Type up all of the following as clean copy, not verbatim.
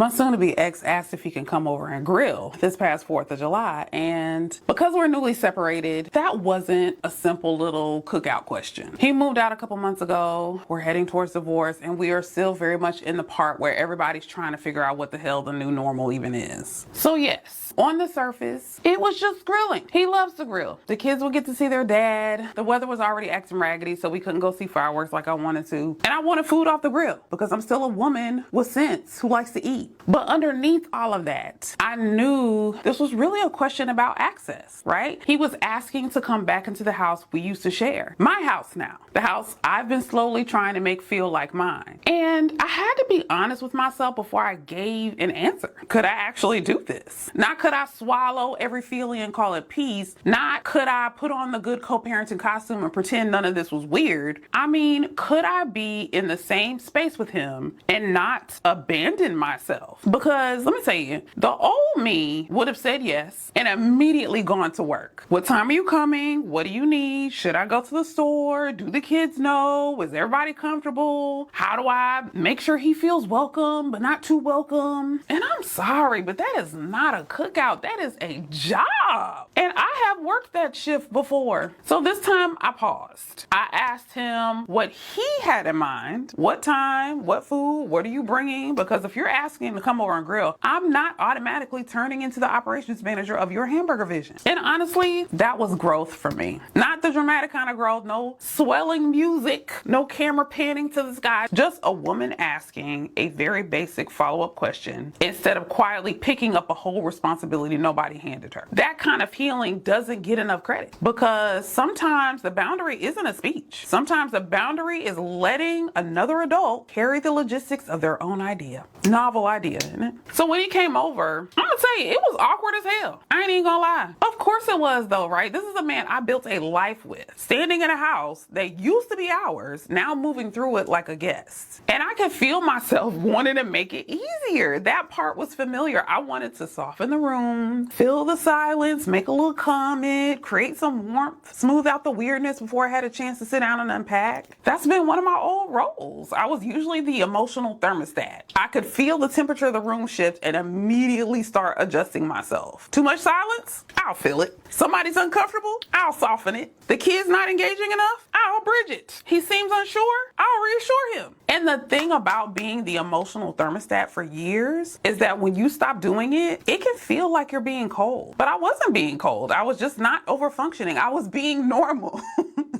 My soon-to-be ex asked if he can come over and grill this past 4th of July, and because we're newly separated, that wasn't a simple little cookout question. He moved out a couple months ago, we're heading towards divorce, and we are still very much in the part where everybody's trying to figure out what the hell the new normal even is. So yes, on the surface, it was just grilling. He loves to grill. The kids would get to see their dad. The weather was already acting raggedy, so we couldn't go see fireworks like I wanted to. And I wanted food off the grill because I'm still a woman with sense who likes to eat. But underneath all of that, I knew this was really a question about access, right? He was asking to come back into the house we used to share. My house now. The house I've been slowly trying to make feel like mine. And I had to be honest with myself before I gave an answer. Could I actually do this? Not could I swallow every feeling and call it peace. Not could I put on the good co-parenting costume and pretend none of this was weird. I mean, could I be in the same space with him and not abandon myself? Because let me tell you, the old me would have said yes and immediately gone to work. What time are you coming? What do you need? Should I go to the store? Do the kids know? Is everybody comfortable? How do I make sure he feels welcome but not too welcome? And I'm sorry, but that is not a cookout. That is a job. And I have worked that shift before. So this time I paused. I asked him what he had in mind. What time? What food? What are you bringing? Because if you're asking to come over and grill, I'm not automatically turning into the operations manager of your hamburger vision. And honestly, that was growth for me. Not the dramatic kind of growth, no swelling music, no camera panning to the sky, just a woman asking a very basic follow-up question instead of quietly picking up a whole responsibility nobody handed her. That kind of healing doesn't get enough credit because sometimes the boundary isn't a speech. Sometimes the boundary is letting another adult carry the logistics of their own idea. Novel idea, isn't it? So when he came over, I'm gonna tell you, it was awkward as hell. I ain't even gonna lie. Of course it was though, right? This is a man I built a life with, standing in a house that used to be ours, now moving through it like a guest. And I could feel myself wanting to make it easier. That part was familiar. I wanted to soften the room, fill the silence, make a little comment, create some warmth, smooth out the weirdness before I had a chance to sit down and unpack. That's been one of my old roles. I was usually the emotional thermostat. I could feel the temperature of the room shift and immediately start adjusting myself. Too much silence? I'll feel it. Somebody's uncomfortable? I'll soften it. The kid's not engaging enough? I'll bridge it. He seems unsure? I'll reassure him. And the thing about being the emotional thermostat for years is that when you stop doing it, it can feel like you're being cold. But I wasn't being cold. I was just not over functioning. I was being normal.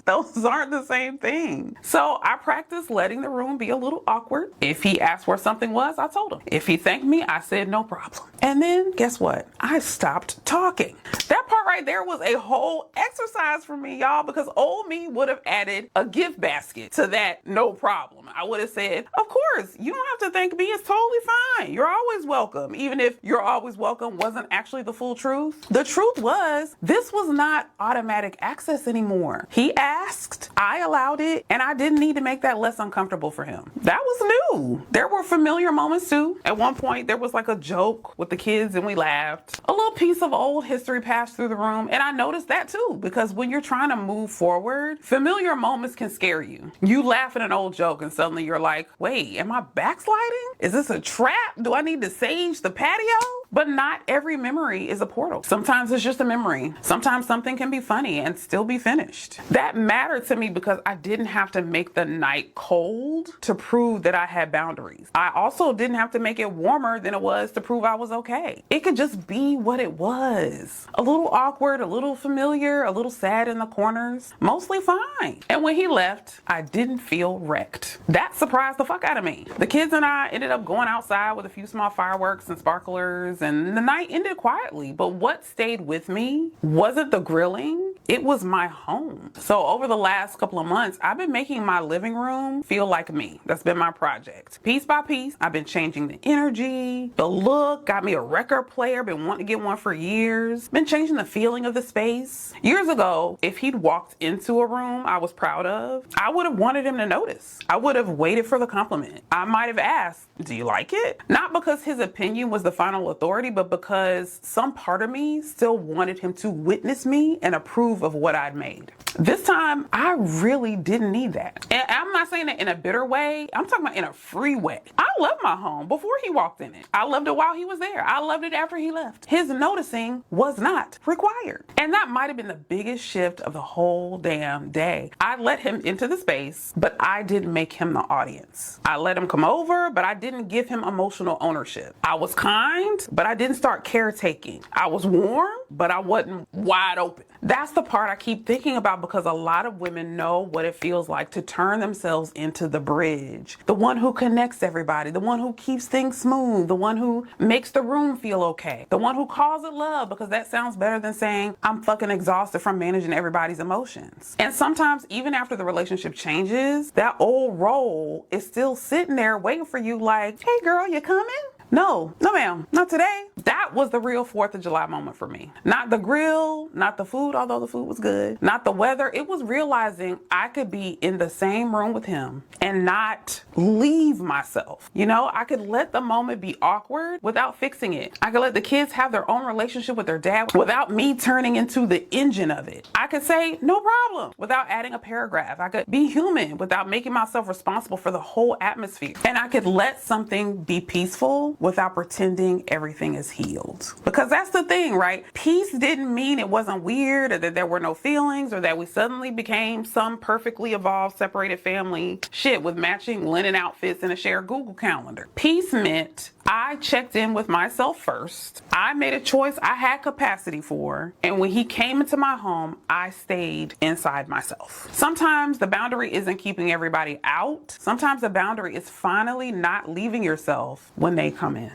Those aren't the same thing. So I practiced letting the room be a little awkward. If he asked where something was, I told him. If he thanked me, I said no problem. And then guess what? I stopped talking. That part right there was a whole exercise for me, y'all, because old me would have added a gift basket to that no problem. I would have said, of course, you don't have to thank me. It's totally fine. You're always welcome. Even if you're always welcome wasn't actually the full truth. The truth was, this was not automatic access anymore. He asked, I allowed it, and I didn't need to make that less uncomfortable for him. That was new. There were familiar moments too. At one point, there was like a joke with the kids and we laughed. A little piece of old history passed through the room, and I noticed that too, because when you're trying to move forward, familiar moments can scare you. You laugh at an old joke and suddenly you're like, wait, am I backsliding? Is this a trap? Do I need to sage the patio? But not every memory is a portal. Sometimes it's just a memory. Sometimes something can be funny and still be finished. That mattered to me because I didn't have to make the night cold to prove that I had boundaries. I also didn't have to make it warmer than it was to prove I was okay. It could just be what it was. A little awkward, a little familiar, a little sad in the corners, mostly fine. And when he left, I didn't feel wrecked. That surprised the fuck out of me. The kids and I ended up going outside with a few small fireworks and sparklers, and the night ended quietly. But what stayed with me wasn't the grilling, it was my home. So over the last couple of months, I've been making my living room feel like me. That's been my project. Piece by piece, I've been changing the energy, the look, got me a record player, been wanting to get one for years, been changing the feeling of the space. Years ago, if he'd walked into a room I was proud of, I would have wanted him to notice. I would have waited for the compliment. I might have asked, do you like it? Not because his opinion was the final authority, but because some part of me still wanted him to witness me and approve approve of what I'd made. This time, I really didn't need that. And I'm not saying that in a bitter way. I'm talking about in a free way. I loved my home before he walked in it. I loved it while he was there. I loved it after he left. His noticing was not required. And that might have been the biggest shift of the whole damn day. I let him into the space, but I didn't make him the audience. I let him come over, but I didn't give him emotional ownership. I was kind, but I didn't start caretaking. I was warm, but I wasn't wide open. That's the part I keep thinking about, because a lot of women know what it feels like to turn themselves into the bridge, the one who connects everybody, the one who keeps things smooth, the one who makes the room feel okay, the one who calls it love, because that sounds better than saying I'm fucking exhausted from managing everybody's emotions. And sometimes even after the relationship changes, that old role is still sitting there waiting for you, like, hey girl, you coming? No ma'am, not today. That was the real 4th of July moment for me. Not the grill, not the food, although the food was good, not the weather. It was realizing I could be in the same room with him and not leave myself. You know, I could let the moment be awkward without fixing it. I could let the kids have their own relationship with their dad without me turning into the engine of it. I could say no problem without adding a paragraph. I could be human without making myself responsible for the whole atmosphere. And I could let something be peaceful without pretending everything is healed. Because that's the thing, right? Peace didn't mean it wasn't weird, or that there were no feelings, or that we suddenly became some perfectly evolved separated family shit with matching linen outfits and a shared Google calendar. Peace meant I checked in with myself first. I made a choice I had capacity for. And when he came into my home, I stayed inside myself. Sometimes the boundary isn't keeping everybody out. Sometimes the boundary is finally not leaving yourself when they come in.